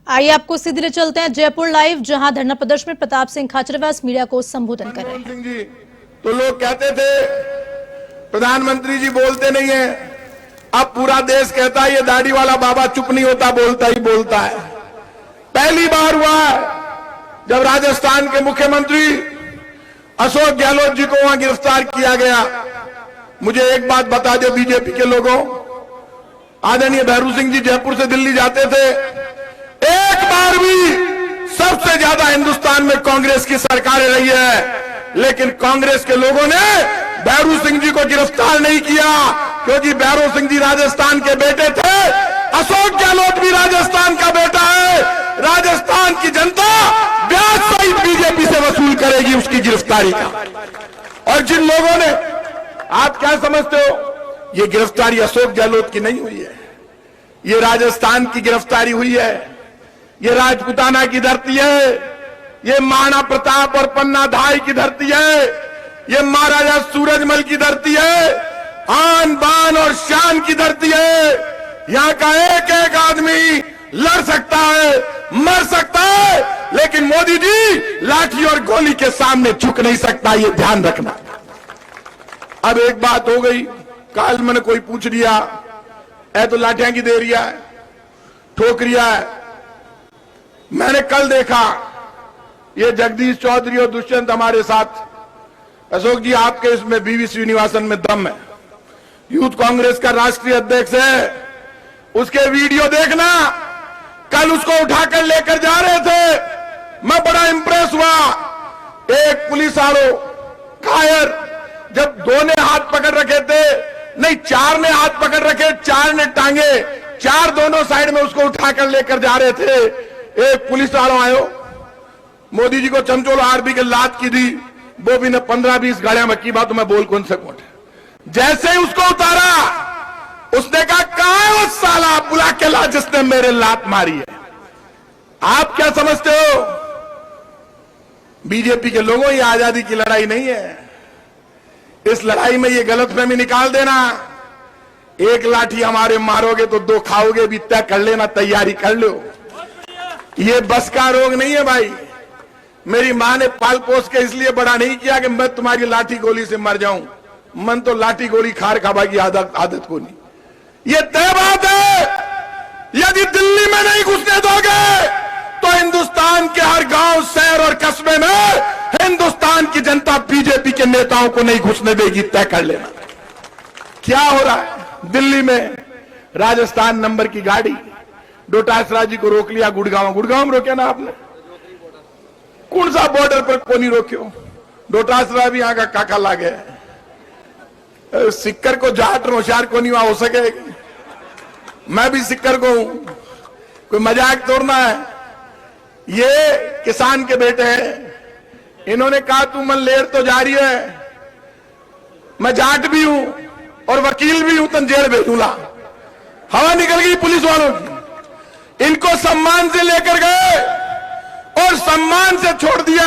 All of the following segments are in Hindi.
आइए आपको सीधे ले चलते हैं जयपुर लाइव, जहां धरना प्रदर्शन में प्रताप सिंह खाचरियावास मीडिया को संबोधन कर रहे हैं। सिंह जी तो लोग कहते थे प्रधानमंत्री जी बोलते नहीं है, अब पूरा देश कहता है ये दाढ़ी वाला बाबा चुप नहीं होता, बोलता ही बोलता है। पहली बार हुआ जब राजस्थान के मुख्यमंत्री अशोक गहलोत जी को वहां गिरफ्तार किया गया। मुझे एक बात बता दो बीजेपी के लोगों, आदरणीय भैरू सिंह जी जयपुर से दिल्ली जाते थे, एक बार भी सबसे ज्यादा हिंदुस्तान में कांग्रेस की सरकारें रही है, लेकिन कांग्रेस के लोगों ने भैरू सिंह जी को गिरफ्तार नहीं किया, क्योंकि भैरू सिंह जी राजस्थान के बेटे थे, अशोक गहलोत भी राजस्थान का बेटा है। राजस्थान की जनता ब्याज सहित बीजेपी से वसूल करेगी उसकी गिरफ्तारी का। और जिन लोगों ने, आप क्या समझते हो, ये गिरफ्तारी अशोक गहलोत की नहीं हुई है, ये राजस्थान की गिरफ्तारी हुई है, ये राजपुताना की धरती है, ये महाराणा प्रताप और पन्ना धाई की धरती है, ये महाराजा सूरजमल की धरती है, आन बान और शान की धरती है। यहां का एक एक आदमी लड़ सकता है, मर सकता है, लेकिन मोदी जी लाठी और गोली के सामने झुक नहीं सकता, ये ध्यान रखना। अब एक बात हो गई, कल मैंने कोई पूछ लिया, ऐ तो लाठियां की दे रिया है, ठोक रिया है। मैंने कल देखा ये जगदीश चौधरी और दुष्यंत हमारे साथ, अशोक जी आपके इसमें बीवी श्रीनिवासन में दम है, यूथ कांग्रेस का राष्ट्रीय अध्यक्ष है, उसके वीडियो देखना, कल उसको उठाकर लेकर जा रहे थे, मैं बड़ा इंप्रेस हुआ। एक पुलिस वालों कायर, जब दो ने हाथ पकड़ रखे थे, नहीं चार ने हाथ पकड़ रखे, चार ने टांगे, चार दोनों साइड में उसको उठाकर लेकर जा रहे थे। एक पुलिस वालों आयो, मोदी जी को चमचोल आरबी के लात की दी, वो भी ने 15-20 गाड़ियां में की बात, तो मैं बोल कौन से कौन। जैसे ही उसको उतारा, उसने कहा कहां है वो साला बुला के ला जिसने मेरे लात मारी है। आप क्या समझते हो, बीजेपी के लोगों, ये आजादी की लड़ाई नहीं है। इस लड़ाई में ये गलतफहमी निकाल देना, एक लाठी हमारे मारोगे तो दो खाओगे भी, तय कर लेना, तैयारी कर लो। ये बस का रोग नहीं है भाई। मेरी मां ने पाल पोस के इसलिए बड़ा नहीं किया कि मैं तुम्हारी लाठी गोली से मर जाऊं, मन तो लाठी गोली खार खाबा की आदत को नहीं। ये तय बात है, यदि दिल्ली में नहीं घुसने दोगे तो हिंदुस्तान के हर गांव, शहर और कस्बे में हिंदुस्तान की जनता बीजेपी के नेताओं को नहीं घुसने देगी, तय कर लेना। क्या हो रहा है दिल्ली में, राजस्थान नंबर की गाड़ी, डोटासरा जी को रोक लिया, गुड़गांव में रोके ना आपने, कौन सा बॉर्डर पर को नहीं रोक्यो, डोटासरा भी यहां का काका लागे। सिक्कर को जाट और होशियार को नहीं हो सके, मैं भी सिक्कर को हूं, कोई मजाक तोड़ना है। ये किसान के बेटे हैं, इन्होंने कहा तू मन लेर तो जारी है, मैं जाट भी हूं और वकील भी हूं, तन जेल भेजूंगा। हवा निकल गई पुलिस वालों की, इनको सम्मान से लेकर गए और सम्मान से छोड़ दिया।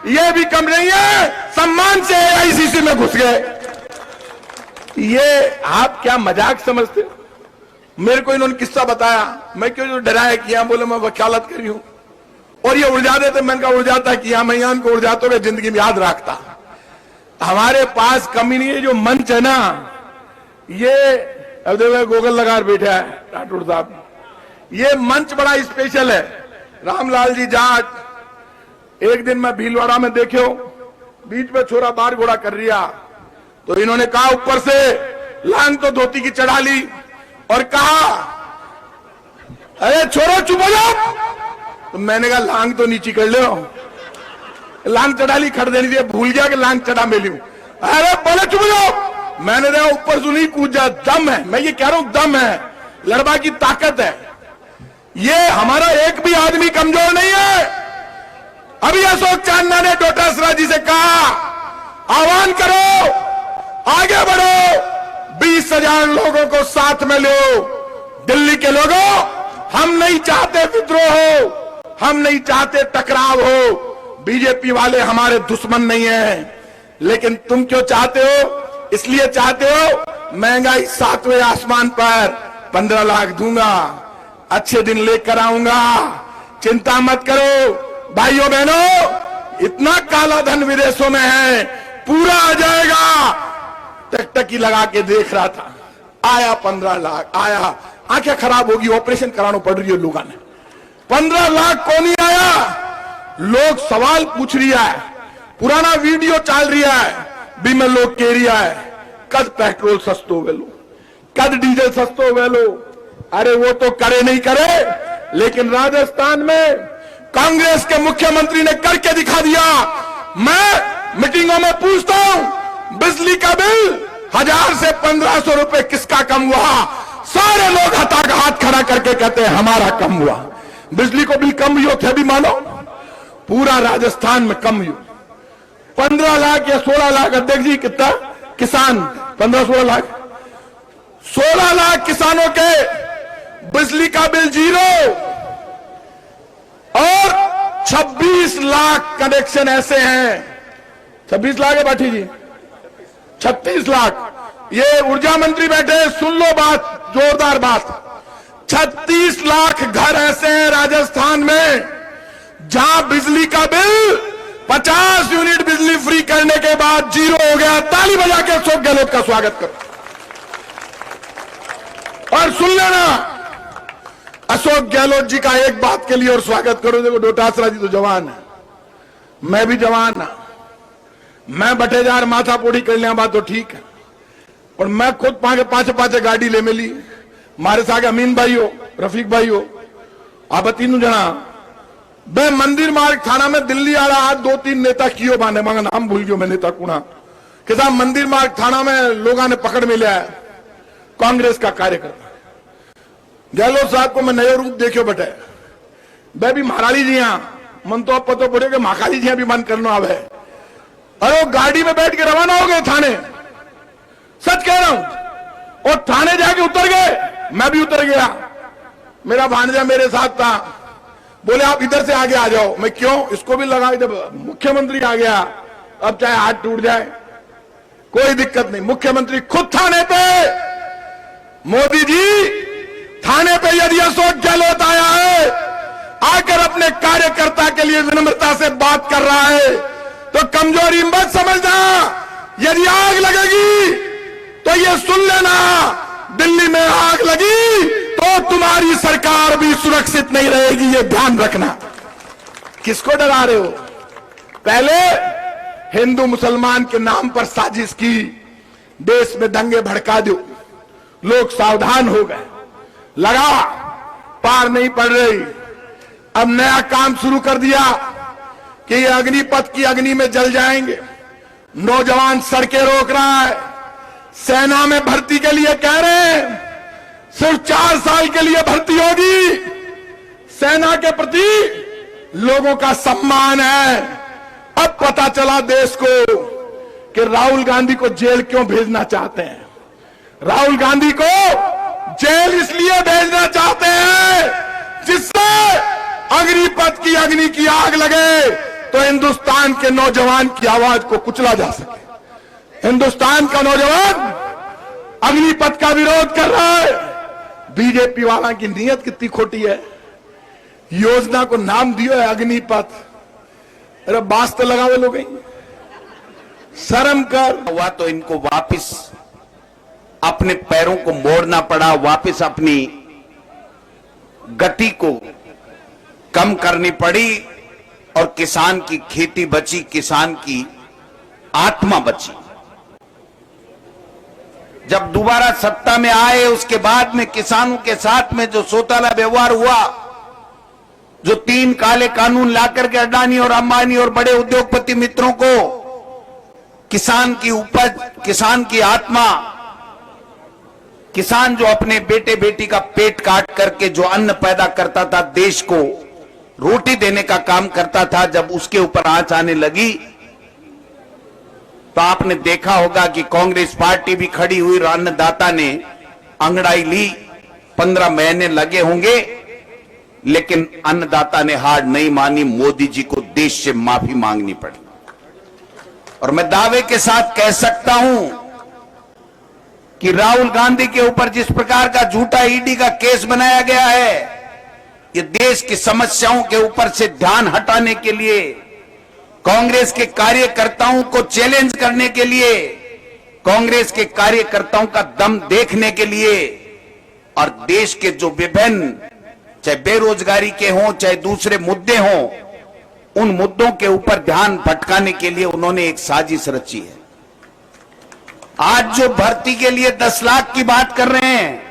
ये भी कम नहीं है, सम्मान से आईसीसी में घुस गए। ये आप क्या मजाक समझते हो? मेरे को इन्होंने किस्सा बताया, मैं क्यों जो डराया किया, बोले मैं वकालत करी हूं, और ये उड़ जाते थे, मैंने कहा उड़ जाता किया, मैं यहां को उड़ जाते हुए जिंदगी में याद रखता। हमारे पास कमी नहीं है, जो मंच है ना, ये अब देखो गूगल लगा बैठा है राठौड़ साहब, ये मंच बड़ा स्पेशल है। रामलाल जी जाट, एक दिन मैं भीलवाड़ा में देखो, बीच में छोरा बार घोड़ा कर रिया, तो इन्होंने कहा ऊपर से लांग तो धोती की चढ़ा ली और कहा अरे छोरो चुप हो जाओ। तो मैंने कहा लांग तो नीचे कर लो, लांग चढ़ा ली, खड़ देनी थी, भूल गया कि लांग चढ़ा में लू। अरे बोले चुप हो जाओ, मैंने देखा ऊपर से नहीं कूद जा, दम है, मैं ये कह रहा हूं दम है, लड़वा की ताकत है। ये हमारा एक भी आदमी कमजोर नहीं है। अभी अशोक चांदना ने डोटासरा जी से कहा आह्वान करो, आगे बढ़ो, 20,000 लोगों को साथ में लो। दिल्ली के लोगों, हम नहीं चाहते विद्रोह हो, हम नहीं चाहते टकराव हो, बीजेपी वाले हमारे दुश्मन नहीं है, लेकिन तुम क्यों चाहते हो? इसलिए चाहते हो महंगाई 7वें आसमान पर, 15 लाख दूंगा, अच्छे दिन लेकर आऊंगा, चिंता मत करो। भाइयों बहनों, इतना काला धन विदेशों में है, पूरा आ जाएगा। टकटकी लगा के देख रहा था, आया 15 लाख आया, आंखें खराब होगी, ऑपरेशन कराना पड़ रही है लोगों ने। 15 लाख कौन नहीं आया? लोग सवाल पूछ रिया है, पुराना वीडियो चल रिया है, भी में लोग कह रिया है कद पेट्रोल सस्तो वेलो, कद डीजल सस्तो वेलो। अरे वो तो करे नहीं करे, लेकिन राजस्थान में कांग्रेस के मुख्यमंत्री ने करके दिखा दिया। मैं मीटिंगों में पूछता हूं, बिजली का बिल 1000 से 1500 रुपए किसका कम हुआ? सारे लोग हाथ खड़ा करके कहते हैं हमारा कम हुआ। बिजली को बिल कम हुई थे भी मानो, पूरा राजस्थान में कम हुई। 15 लाख या 16 लाख, अध्यक्ष जी कितना किसान? 15-16 लाख, 16 लाख किसानों के बिजली का बिल 0 और 26 लाख कनेक्शन ऐसे हैं। 26 लाख है बाठी जी, 36 लाख। ये ऊर्जा मंत्री बैठे, सुन लो बात, जोरदार बात। 36 लाख घर ऐसे हैं राजस्थान में जहां बिजली का बिल 50 यूनिट बिजली फ्री करने के बाद 0 हो गया। ताली बजा के अशोक गहलोत का स्वागत करो। और सुन लेना, अशोक गहलोत जी का एक बात के लिए और स्वागत करो। देखो डोटासरा जी तो जवान है, मैं भी जवान है, मैं बटेदार माथा पोड़ी कर लिया बात तो ठीक है, और मैं खुद पांच गाड़ी ले मिली। मारे सागे अमीन भाई हो, रफीक भाई हो, आप 3 जना बे मंदिर मार्ग थाना में दिल्ली आ रहा। 2-3 नेता कियो बाने, मगर नाम भूल गयो मैं नेता कुणा के साथ। मंदिर मार्ग थाना में लोगों ने पकड़ में लिया है, कांग्रेस का कार्यकर्ता। गहलोत साहब को मैं नयो रूप देखियो बटे, बे भी महाराली जी मन तो अब पता पड़े कि महाकाली जी भी मन करना आवे। अरे वो गाड़ी में बैठ के रवाना हो गए थाने, सच कह रहा हूं। और थाने जाके उतर गए, मैं भी उतर गया, मेरा भांजा मेरे साथ था। बोले आप इधर से आगे आ जाओ। मैं क्यों? इसको भी लगा, जब मुख्यमंत्री आ गया अब चाहे हाथ टूट जाए कोई दिक्कत नहीं। मुख्यमंत्री खुद थाने पे, मोदी जी थाने पे यदि अशोक गहलोत आया है, आकर अपने कार्यकर्ता के लिए विनम्रता से बात कर रहा है, तो कमजोरी मत समझना। यदि आग लगेगी तो ये सुन लेना, दिल्ली में आग लगी तो तुम्हारी सरकार भी सुरक्षित नहीं रहेगी, ये ध्यान रखना। किसको डरा रहे हो? पहले हिंदू मुसलमान के नाम पर साजिश की, देश में दंगे भड़का दो, लोग सावधान हो गए, लगा पार नहीं पड़ रही। अब नया काम शुरू कर दिया कि ये अग्निपथ की अग्नि में जल जाएंगे। नौजवान सड़कें रोक रहा है, सेना में भर्ती के लिए कह रहे हैं सिर्फ 4 साल के लिए भर्ती होगी। सेना के प्रति लोगों का सम्मान है। अब पता चला देश को कि राहुल गांधी को जेल क्यों भेजना चाहते हैं। राहुल गांधी को जेल इसलिए भेजना चाहते हैं जिससे अग्निपथ की अग्नि की आग लगे तो हिंदुस्तान के नौजवान की आवाज को कुचला जा सके। हिंदुस्तान का नौजवान अग्निपथ का विरोध कर रहा है। बीजेपी वाला की नीयत कितनी खोटी है। योजना को नाम दिया है अग्निपथ, अरे बास तो लगावे लोग, शर्म कर। हुआ तो इनको वापस अपने पैरों को मोड़ना पड़ा, वापस अपनी गति को कम करनी पड़ी और किसान की खेती बची, किसान की आत्मा बची। जब दोबारा सत्ता में आए उसके बाद में किसानों के साथ में जो सौतेला व्यवहार हुआ, जो 3 काले कानून लाकर के अडानी और अंबानी और बड़े उद्योगपति मित्रों को किसान की उपज, किसान की आत्मा, किसान जो अपने बेटे बेटी का पेट काट करके जो अन्न पैदा करता था, देश को रोटी देने का काम करता था, जब उसके ऊपर आंच आने लगी तो आपने देखा होगा कि कांग्रेस पार्टी भी खड़ी हुई, अन्नदाता ने अंगड़ाई ली। 15 महीने लगे होंगे लेकिन अन्नदाता ने हार नहीं मानी। मोदी जी को देश से माफी मांगनी पड़ी। और मैं दावे के साथ कह सकता हूं कि राहुल गांधी के ऊपर जिस प्रकार का झूठा ईडी का केस बनाया गया है, ये देश की समस्याओं के ऊपर से ध्यान हटाने के लिए, कांग्रेस के कार्यकर्ताओं को चैलेंज करने के लिए, कांग्रेस के कार्यकर्ताओं का दम देखने के लिए और देश के जो विभिन्न, चाहे बेरोजगारी के हों चाहे दूसरे मुद्दे हों, उन मुद्दों के ऊपर ध्यान भटकाने के लिए उन्होंने एक साजिश रची है। आज जो भर्ती के लिए 10 लाख की बात कर रहे हैं,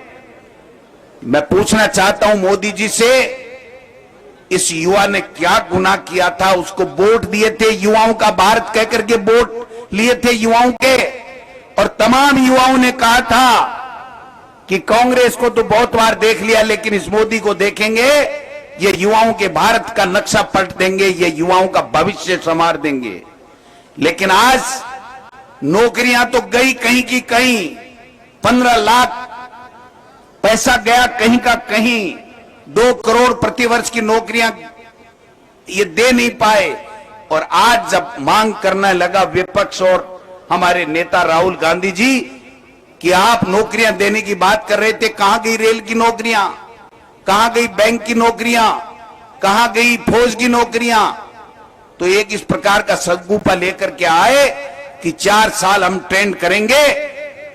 मैं पूछना चाहता हूं मोदी जी से, इस युवा ने क्या गुनाह किया था? उसको वोट दिए थे, युवाओं का भारत कहकर के वोट लिए थे युवाओं के, और तमाम युवाओं ने कहा था कि कांग्रेस को तो बहुत बार देख लिया लेकिन इस मोदी को देखेंगे, ये युवाओं के भारत का नक्शा पलट देंगे, ये युवाओं का भविष्य संवार देंगे। लेकिन आज नौकरियां तो गई कहीं की कहीं, 15 लाख पैसा गया कहीं का कहीं, 2 करोड़ प्रतिवर्ष की नौकरियां ये दे नहीं पाए। और आज जब मांग करने लगा विपक्ष और हमारे नेता राहुल गांधी जी कि आप नौकरियां देने की बात कर रहे थे, कहां गई रेल की नौकरियां, कहां गई बैंक की नौकरियां, कहां गई फौज की नौकरियां? तो एक इस प्रकार का सगुफा लेकर के आए कि 4 साल हम ट्रेंड करेंगे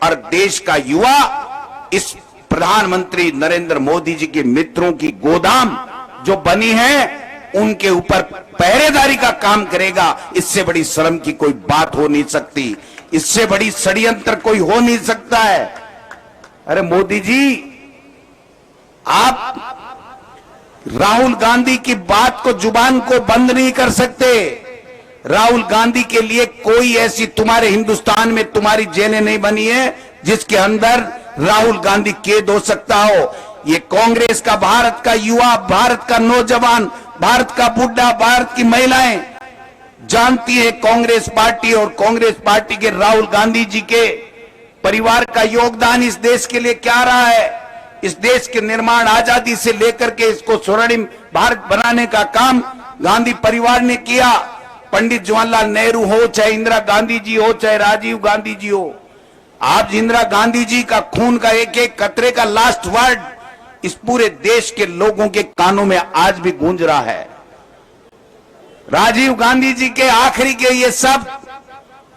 और देश का युवा इस प्रधानमंत्री नरेंद्र मोदी जी के मित्रों की गोदाम जो बनी है उनके ऊपर पहरेदारी का काम करेगा। इससे बड़ी शर्म की कोई बात हो नहीं सकती, इससे बड़ी षड्यंत्र कोई हो नहीं सकता है। अरे मोदी जी, आप राहुल गांधी की बात को, जुबान को बंद नहीं कर सकते। राहुल गांधी के लिए कोई ऐसी तुम्हारे हिंदुस्तान में तुम्हारी जेलें नहीं बनी है जिसके अंदर राहुल गांधी कैद हो सकता हो। ये कांग्रेस का, भारत का युवा, भारत का नौजवान, भारत का बुढ़ा, भारत की महिलाएं जानती है कांग्रेस पार्टी और कांग्रेस पार्टी के राहुल गांधी जी के परिवार का योगदान इस देश के लिए क्या रहा है। इस देश के निर्माण, आजादी से लेकर के इसको स्वर्णिम भारत बनाने का काम गांधी परिवार ने किया। पंडित जवाहरलाल नेहरू हो, चाहे इंदिरा गांधी जी हो, चाहे राजीव गांधी जी हो, आज इंदिरा गांधी जी का खून का एक एक कतरे का लास्ट वर्ड इस पूरे देश के लोगों के कानों में आज भी गूंज रहा है। राजीव गांधी जी के आखिरी के ये सब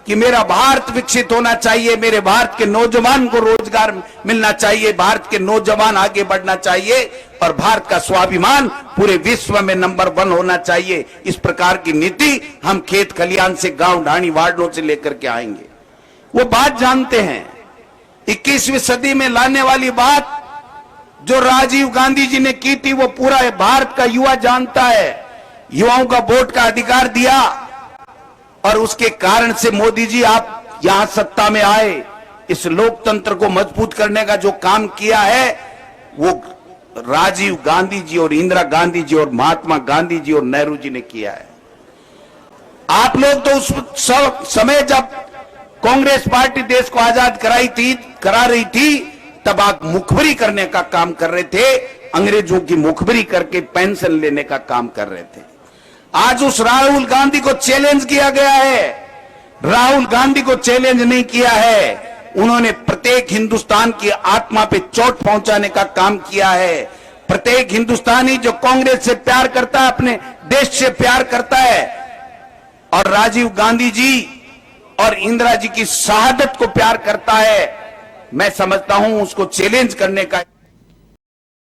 कि मेरा भारत विकसित होना चाहिए, मेरे भारत के नौजवान को रोजगार मिलना चाहिए, भारत के नौजवान आगे बढ़ना चाहिए और भारत का स्वाभिमान पूरे विश्व में नंबर 1 होना चाहिए। इस प्रकार की नीति हम खेत खलियान से, गांव ढाणी वार्डों से लेकर के आएंगे। वो बात जानते हैं, 21वीं सदी में लाने वाली बात जो राजीव गांधी जी ने की थी वो पूरा भारत का युवा जानता है। युवाओं का वोट का अधिकार दिया और उसके कारण से मोदी जी आप यहां सत्ता में आए। इस लोकतंत्र को मजबूत करने का जो काम किया है वो राजीव गांधी जी और इंदिरा गांधी जी और महात्मा गांधी जी और नेहरू जी ने किया है। आप लोग तो उस समय जब कांग्रेस पार्टी देश को आजाद करा रही थी तब आप मुखबरी करने का काम कर रहे थे, अंग्रेजों की मुखबरी करके पेंशन लेने का काम कर रहे थे। आज उस राहुल गांधी को चैलेंज किया गया है। राहुल गांधी को चैलेंज नहीं किया है, उन्होंने प्रत्येक हिंदुस्तान की आत्मा पे चोट पहुंचाने का काम किया है। प्रत्येक हिंदुस्तानी जो कांग्रेस से प्यार करता है, अपने देश से प्यार करता है और राजीव गांधी जी और इंदिरा जी की शहादत को प्यार करता है, मैं समझता हूं उसको चैलेंज करने का